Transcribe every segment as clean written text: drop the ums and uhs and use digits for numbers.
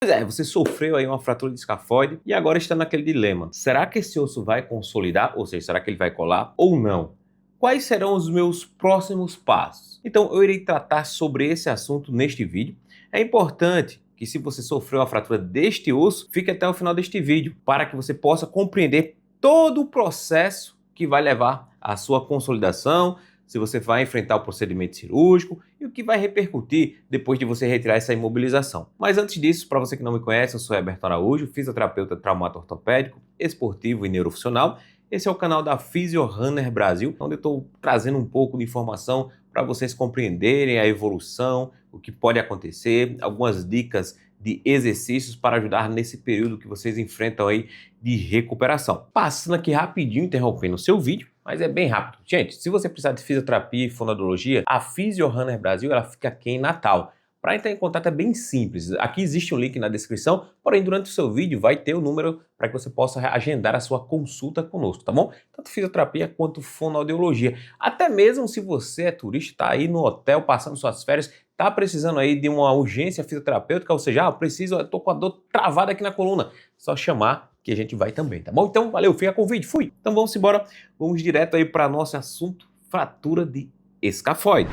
Pois é, você sofreu aí uma fratura de escafoide e agora está naquele dilema. Será que esse osso vai consolidar? Ou seja, será que ele vai colar ou não? Quais serão os meus próximos passos? Então, eu irei tratar sobre esse assunto neste vídeo. É importante que, se você sofreu a fratura deste osso, fique até o final deste vídeo para que você possa compreender todo o processo que vai levar à sua consolidação, se você vai enfrentar o procedimento cirúrgico e o que vai repercutir depois de você retirar essa imobilização. Mas antes disso, para você que não me conhece, eu sou Heberto Araújo, fisioterapeuta traumato-ortopédico, esportivo e neurofuncional. Esse é o canal da Physio Runner Brasil, onde eu estou trazendo um pouco de informação para vocês compreenderem a evolução, o que pode acontecer, algumas dicas de exercícios para ajudar nesse período que vocês enfrentam aí de recuperação. Passando aqui rapidinho, interrompendo o seu vídeo, mas é bem rápido. Gente, se você precisar de fisioterapia e fonoaudiologia, a Physio Runner Brasil ela fica aqui em Natal. Para entrar em contato é bem simples. Aqui existe um link na descrição, porém durante o seu vídeo vai ter o número para que você possa agendar a sua consulta conosco, tá bom? Tanto fisioterapia quanto fonoaudiologia. Até mesmo se você é turista, está aí no hotel passando suas férias, está precisando aí de uma urgência fisioterapêutica, ou seja, eu tô com a dor travada aqui na coluna, só chamar que a gente vai também, tá bom? Então, valeu, fica com o vídeo, fui! Então vamos embora, vamos direto aí para nosso assunto, fratura de escafoide.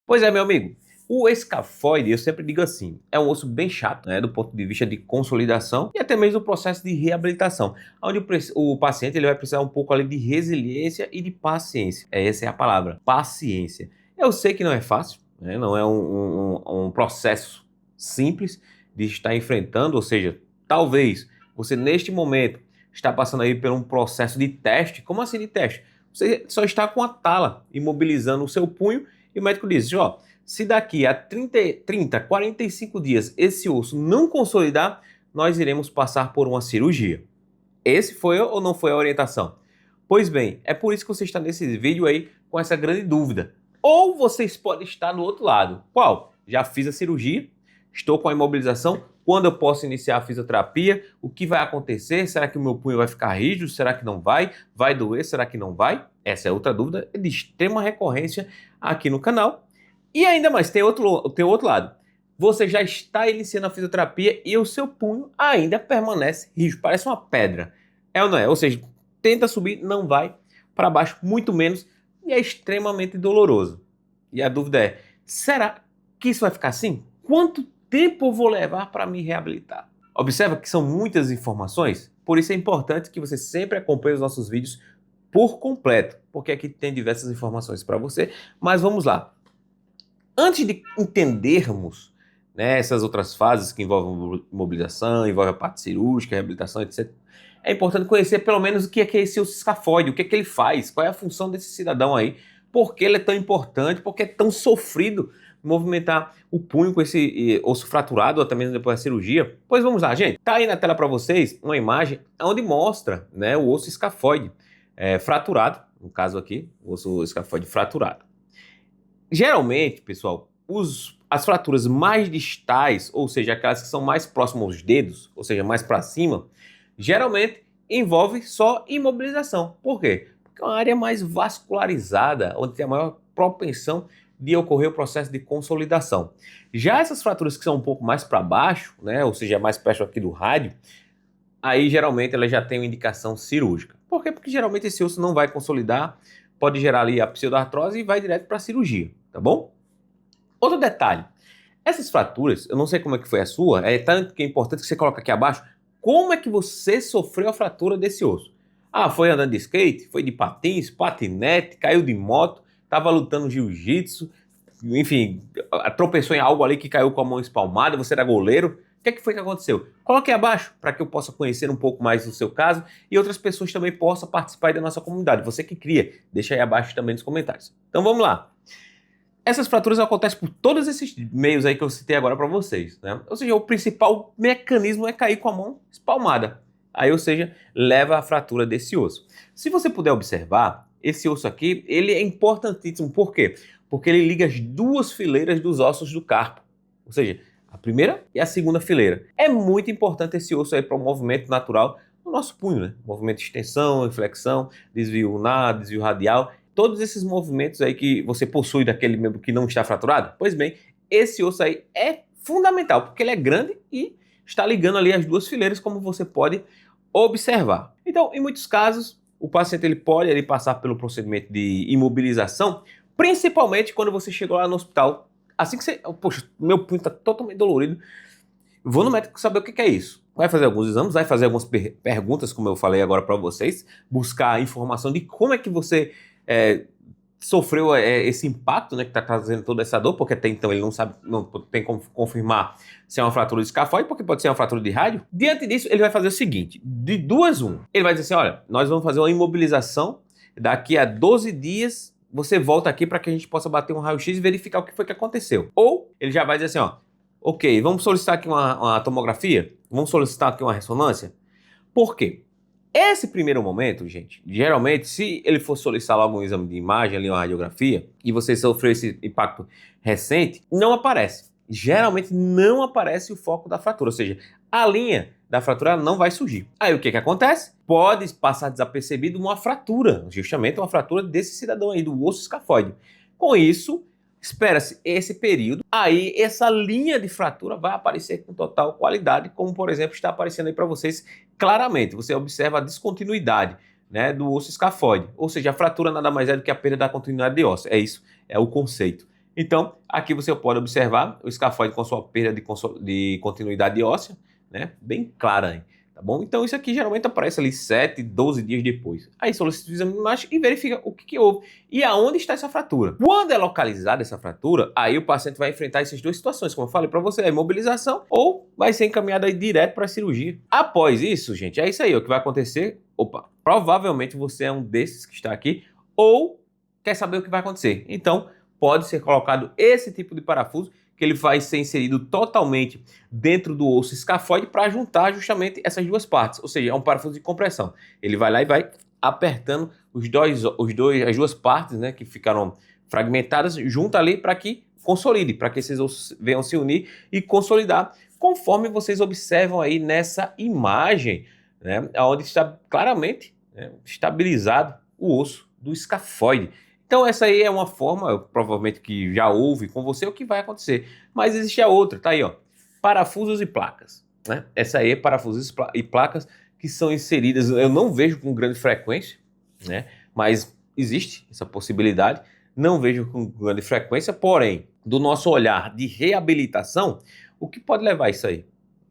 Pois é, meu amigo, o escafoide, eu sempre digo assim, é um osso bem chato, né, do ponto de vista de consolidação e até mesmo do processo de reabilitação, onde o paciente ele vai precisar um pouco ali de resiliência e de paciência. Essa é a palavra, paciência. Eu sei que não é fácil, né, não é um processo simples de estar enfrentando, ou seja, talvez você neste momento está passando aí por um processo de teste. Como assim de teste? Você só está com a tala imobilizando o seu punho e o médico diz, ó, se daqui a 45 dias esse osso não consolidar, nós iremos passar por uma cirurgia. Esse foi ou não foi a orientação? Pois bem, é por isso que você está nesse vídeo aí com essa grande dúvida. Ou vocês podem estar no outro lado. Qual? Já fiz a cirurgia, estou com a imobilização, quando eu posso iniciar a fisioterapia? O que vai acontecer? Será que o meu punho vai ficar rígido? Será que não vai? Vai doer? Será que não vai? Essa é outra dúvida de extrema recorrência aqui no canal. E ainda mais, tem outro lado. Você já está iniciando a fisioterapia e o seu punho ainda permanece rígido, parece uma pedra. É ou não é? Ou seja, tenta subir, não vai, para baixo muito menos e é extremamente doloroso. E a dúvida é, será que isso vai ficar assim? Quanto tempo eu vou levar para me reabilitar? Observa que são muitas informações, por isso é importante que você sempre acompanhe os nossos vídeos por completo, porque aqui tem diversas informações para você, mas vamos lá. Antes de entendermos, né, essas outras fases que envolvem mobilização, envolvem a parte cirúrgica, reabilitação, etc., é importante conhecer pelo menos o que é esse osso escafoide, o que é que ele faz, qual é a função desse cidadão aí, por que ele é tão importante, por que é tão sofrido movimentar o punho com esse osso fraturado, ou até mesmo depois da cirurgia. Pois vamos lá, gente. Tá aí na tela para vocês uma imagem onde mostra, né, o osso escafoide fraturado, no caso aqui, o osso escafoide fraturado. Geralmente, pessoal, as fraturas mais distais, ou seja, aquelas que são mais próximas aos dedos, ou seja, mais para cima, geralmente envolve só imobilização. Por quê? Porque é uma área mais vascularizada, onde tem a maior propensão de ocorrer o processo de consolidação. Já essas fraturas que são um pouco mais para baixo, né, ou seja, mais perto aqui do rádio, aí geralmente ela já tem uma indicação cirúrgica. Por quê? Porque geralmente esse osso não vai consolidar, pode gerar ali a pseudoartrose e vai direto para a cirurgia, tá bom? Outro detalhe, essas fraturas, eu não sei como é que foi a sua, é tanto que é importante que você coloque aqui abaixo, como é que você sofreu a fratura desse osso? Ah, foi andando de skate, foi de patins, patinete, caiu de moto, estava lutando jiu-jitsu, enfim, tropeçou em algo ali que caiu com a mão espalmada, você era goleiro. O que foi que aconteceu? Coloque aí abaixo para que eu possa conhecer um pouco mais do seu caso e outras pessoas também possam participar da nossa comunidade. Você que cria, deixa aí abaixo também nos comentários. Então vamos lá. Essas fraturas acontecem por todos esses meios aí que eu citei agora para vocês, né? Ou seja, o principal mecanismo é cair com a mão espalmada. Aí, ou seja, leva à fratura desse osso. Se você puder observar, esse osso aqui, ele é importantíssimo. Por quê? Porque ele liga as duas fileiras dos ossos do carpo. Ou seja, a primeira e a segunda fileira. É muito importante esse osso aí para o movimento natural do nosso punho, né? Movimento de extensão, flexão, desvio lunar, desvio radial. Todos esses movimentos aí que você possui daquele membro que não está fraturado, pois bem, esse osso aí é fundamental, porque ele é grande e está ligando ali as duas fileiras, como você pode observar. Então, em muitos casos, o paciente ele pode ali passar pelo procedimento de imobilização, principalmente quando você chegou lá no hospital. Assim que você, poxa, meu punho está totalmente dolorido, vou no médico saber o que é isso. Vai fazer alguns exames, vai fazer algumas perguntas, como eu falei agora para vocês, buscar informação de como é que você sofreu esse impacto, né, que está trazendo toda essa dor, porque até então ele não sabe, não tem como confirmar se é uma fratura de escafoide, porque pode ser uma fratura de rádio. Diante disso, ele vai fazer o seguinte, de duas uma. Ele vai dizer assim, olha, nós vamos fazer uma imobilização, daqui a 12 dias você volta aqui para que a gente possa bater um raio-x e verificar o que foi que aconteceu. Ou ele já vai dizer assim, ó, ok, vamos solicitar aqui uma tomografia? Vamos solicitar aqui uma ressonância? Por quê? Esse primeiro momento, gente, geralmente, se ele for solicitar logo um exame de imagem, ali uma radiografia, e você sofreu esse impacto recente, não aparece. Geralmente não aparece o foco da fratura, ou seja, a linha da fratura não vai surgir. Aí o que acontece? Pode passar desapercebido uma fratura, justamente uma fratura desse cidadão aí, do osso escafoide. Com isso, espera-se esse período, aí essa linha de fratura vai aparecer com total qualidade, como por exemplo está aparecendo aí para vocês claramente. Você observa a descontinuidade, né, do osso escafoide, ou seja, a fratura nada mais é do que a perda da continuidade de osso, é isso, é o conceito. Então, aqui você pode observar o escafoide com sua perda de continuidade óssea, né, bem clara aí. Tá bom? Então isso aqui geralmente aparece ali 7, 12 dias depois. Aí solicita o exame de imagem e verifica o que houve e aonde está essa fratura. Quando é localizada essa fratura, aí o paciente vai enfrentar essas duas situações, como eu falei para você, a imobilização ou vai ser encaminhado aí direto para a cirurgia. Após isso, gente, é isso aí, o que vai acontecer. Opa, provavelmente você é um desses que está aqui ou quer saber o que vai acontecer. Então, pode ser colocado esse tipo de parafuso que ele vai ser inserido totalmente dentro do osso escafoide para juntar justamente essas duas partes, ou seja, é um parafuso de compressão. Ele vai lá e vai apertando as duas partes, né, que ficaram fragmentadas, junta ali para que consolide, para que esses ossos venham se unir e consolidar, conforme vocês observam aí nessa imagem, né, onde está claramente, né, estabilizado o osso do escafoide. Então essa aí é uma forma, provavelmente que já houve com você, o que vai acontecer. Mas existe a outra, tá aí, ó, parafusos e placas, né? Essa aí é parafusos e placas que são inseridas, eu não vejo com grande frequência, né? Mas existe essa possibilidade, não vejo com grande frequência, porém, do nosso olhar de reabilitação, o que pode levar a isso aí?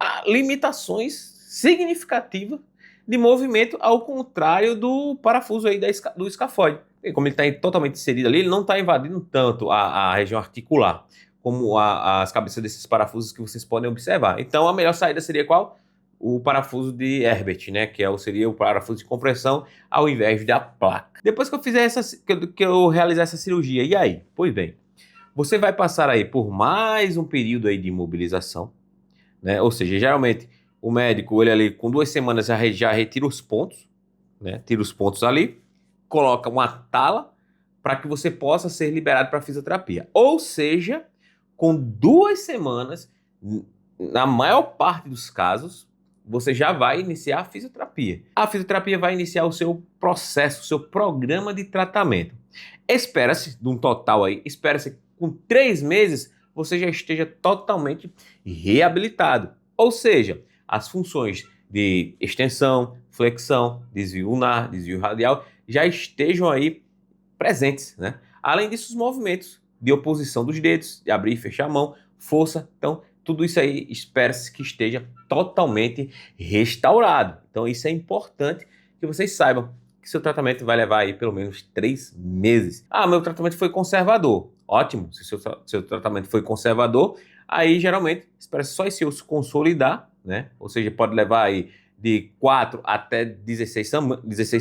A limitações significativas de movimento, ao contrário do parafuso aí do escafoide. E como ele está totalmente inserido ali, ele não está invadindo tanto a região articular, como as cabeças desses parafusos que vocês podem observar. Então a melhor saída seria qual? O parafuso de Herbert, né? Seria o parafuso de compressão ao invés da placa. Depois que eu fizer que eu realizar essa cirurgia, e aí? Pois bem, você vai passar aí por mais um período aí de imobilização, né? Ou seja, geralmente o médico, ele ali com 2 semanas já retira os pontos, né? Tira os pontos ali, coloca uma tala para que você possa ser liberado para fisioterapia. Ou seja, com 2 semanas, na maior parte dos casos, você já vai iniciar a fisioterapia. A fisioterapia vai iniciar o seu processo, o seu programa de tratamento. Espera-se, de um total aí, espera-se com 3 meses você já esteja totalmente reabilitado. Ou seja, as funções de extensão, flexão, desvio ulnar, desvio radial já estejam aí presentes, né? Além disso, os movimentos de oposição dos dedos, de abrir e fechar a mão, força, então tudo isso aí espera-se que esteja totalmente restaurado. Então isso é importante que vocês saibam que seu tratamento vai levar aí pelo menos 3 meses. Ah, meu tratamento foi conservador. Ótimo, se seu tratamento foi conservador, aí geralmente espera-se só esse osso consolidar, né? Ou seja, pode levar aí de 4 até 16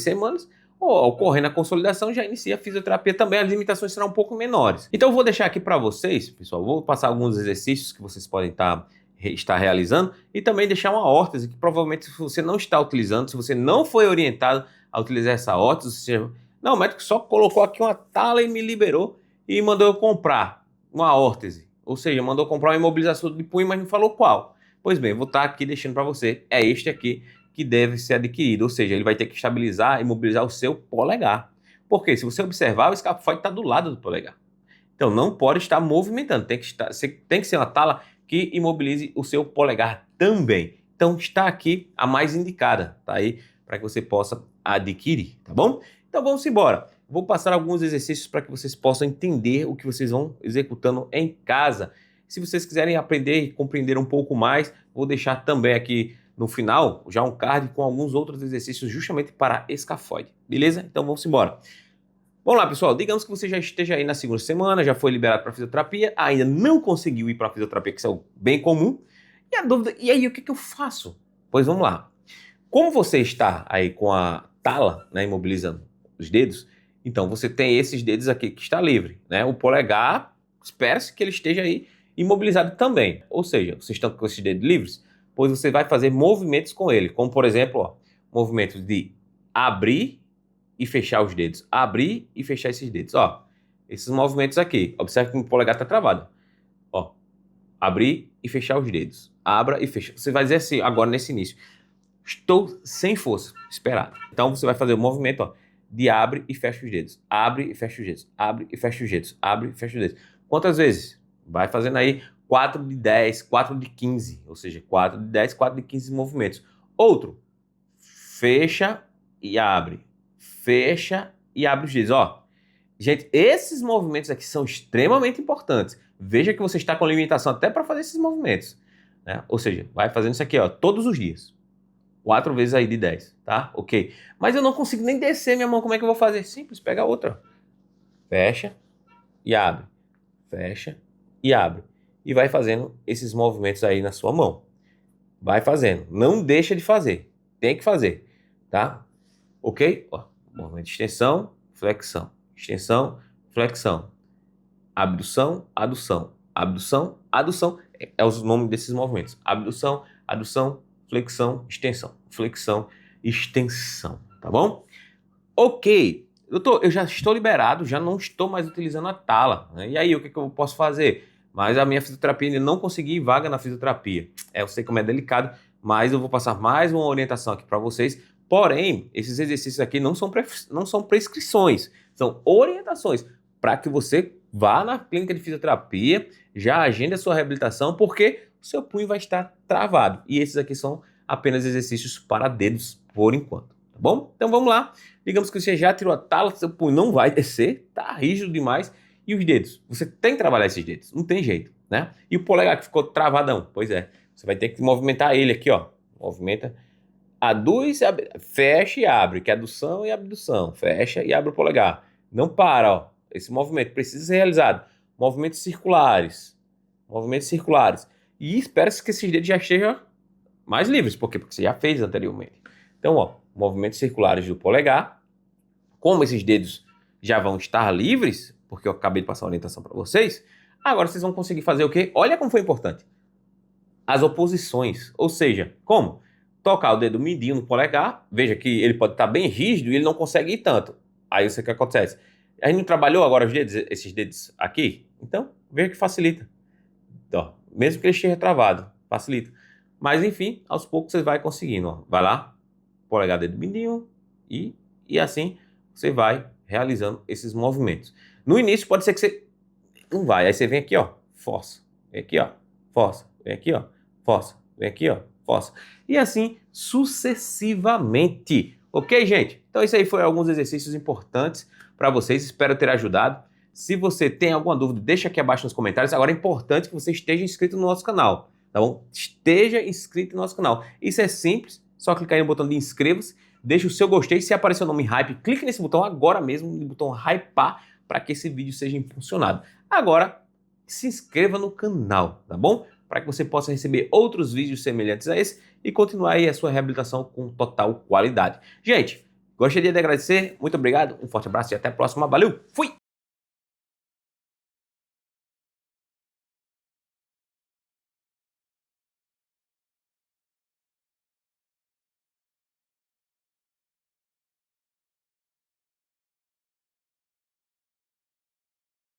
semanas, ou ocorrendo a consolidação, já inicia a fisioterapia também, as limitações serão um pouco menores. Então eu vou deixar aqui para vocês, pessoal, vou passar alguns exercícios que vocês podem estar realizando e também deixar uma órtese que provavelmente se você não está utilizando, se você não foi orientado a utilizar essa órtese, seja, não, o médico só colocou aqui uma tala e me liberou e mandou eu comprar uma órtese, ou seja, mandou comprar uma imobilizador de punho, mas não falou qual. Pois bem, eu vou estar aqui deixando para você, é este aqui que deve ser adquirido, ou seja, ele vai ter que estabilizar e imobilizar o seu polegar. Porque se você observar, o escafoide está do lado do polegar. Então não pode estar movimentando, tem que ser uma tala que imobilize o seu polegar também. Então está aqui a mais indicada, tá aí para que você possa adquirir, tá bom? Então vamos embora. Vou passar alguns exercícios para que vocês possam entender o que vocês vão executando em casa. Se vocês quiserem aprender e compreender um pouco mais, vou deixar também aqui no final já um card com alguns outros exercícios justamente para escafoide, beleza? Então vamos embora. Vamos lá, pessoal, digamos que você já esteja aí na segunda semana, já foi liberado para fisioterapia, ainda não conseguiu ir para fisioterapia, que isso é bem comum, e a dúvida, e aí o que eu faço? Pois vamos lá. Como você está aí com a tala, né, imobilizando os dedos, então você tem esses dedos aqui que está livre, né? O polegar, espera-se que ele esteja aí imobilizado também. Ou seja, vocês estão com esses dedos livres, pois você vai fazer movimentos com ele, como por exemplo, ó, movimentos de abrir e fechar os dedos, abrir e fechar esses dedos, ó, esses movimentos aqui. Observe que o polegar está travado, ó, abrir e fechar os dedos, abra e fecha. Você vai dizer assim agora nesse início: estou sem força, esperar. Então você vai fazer o movimento, ó, de abre e fecha os dedos, abre e fecha os dedos, abre e fecha os dedos, abre e fecha os dedos. Quantas vezes? Vai fazendo aí 4 de 10, 4 de 15, ou seja, 4 de 10, 4 de 15 movimentos. Outro, fecha e abre, fecha e abre os dedos, ó. Gente, esses movimentos aqui são extremamente importantes. Veja que você está com limitação até para fazer esses movimentos, né? Ou seja, vai fazendo isso aqui, ó, todos os dias. 4 vezes aí de 10, tá? Ok. Mas eu não consigo nem descer minha mão, como é que eu vou fazer? Simples, pega outra. Fecha e abre. Fecha e abre. E vai fazendo esses movimentos aí na sua mão. Vai fazendo. Não deixa de fazer. Tem que fazer, tá? Ok? Ó, movimento de extensão, flexão. Extensão, flexão. Abdução, adução. Abdução, adução. É os nomes desses movimentos. Abdução, adução, flexão, extensão. Flexão, extensão. Tá bom? Ok. Doutor, eu já estou liberado, já não estou mais utilizando a tala, né? E aí, o que eu posso fazer? Mas a minha fisioterapia ainda não consegui vaga na fisioterapia. Eu sei como é delicado, mas eu vou passar mais uma orientação aqui para vocês. Porém, esses exercícios aqui não são prescrições, são orientações para que você vá na clínica de fisioterapia, já agende a sua reabilitação, porque o seu punho vai estar travado. E esses aqui são apenas exercícios para dedos por enquanto, tá bom? Então vamos lá. Digamos que você já tirou a tala, seu punho não vai descer, tá rígido demais. E os dedos? Você tem que trabalhar esses dedos, não tem jeito, né? E o polegar que ficou travadão? Pois é, você vai ter que movimentar ele aqui, ó. Movimenta, aduz, fecha e abre, que é adução e abdução. Fecha e abre o polegar. Não para, ó. Esse movimento precisa ser realizado. Movimentos circulares. Movimentos circulares. E espera-se que esses dedos já estejam mais livres. Por quê? Porque você já fez anteriormente. Então, ó, movimentos circulares do polegar. Como esses dedos já vão estar livres, porque eu acabei de passar a orientação para vocês, agora vocês vão conseguir fazer o quê? Olha como foi importante. As oposições. Ou seja, como? Tocar o dedo mindinho no polegar. Veja que ele pode estar bem rígido e ele não consegue ir tanto. Aí o que acontece? A gente não trabalhou agora os dedos, esses dedos aqui? Então, veja que facilita. Ó, mesmo que ele esteja travado, facilita. Mas enfim, aos poucos você vai conseguindo. Ó. Vai lá, polegar, dedo mindinho e assim você vai realizando esses movimentos. No início pode ser que você não vai. Aí você vem aqui, ó, força. Vem aqui, ó, força. Vem aqui, ó, força. Vem aqui, ó, força. E assim sucessivamente. Ok, gente? Então isso aí foi alguns exercícios importantes para vocês. Espero ter ajudado. Se você tem alguma dúvida, deixa aqui abaixo nos comentários. Agora é importante que você esteja inscrito no nosso canal, tá bom? Esteja inscrito no nosso canal. Isso é simples, só clicar aí no botão de inscreva-se, deixa o seu gostei. Se aparecer o nome Hype, clique nesse botão agora mesmo, no botão hypar, para que esse vídeo seja impulsionado. Agora, se inscreva no canal, tá bom? Para que você possa receber outros vídeos semelhantes a esse e continuar aí a sua reabilitação com total qualidade. Gente, gostaria de agradecer, muito obrigado, um forte abraço e até a próxima. Valeu, fui!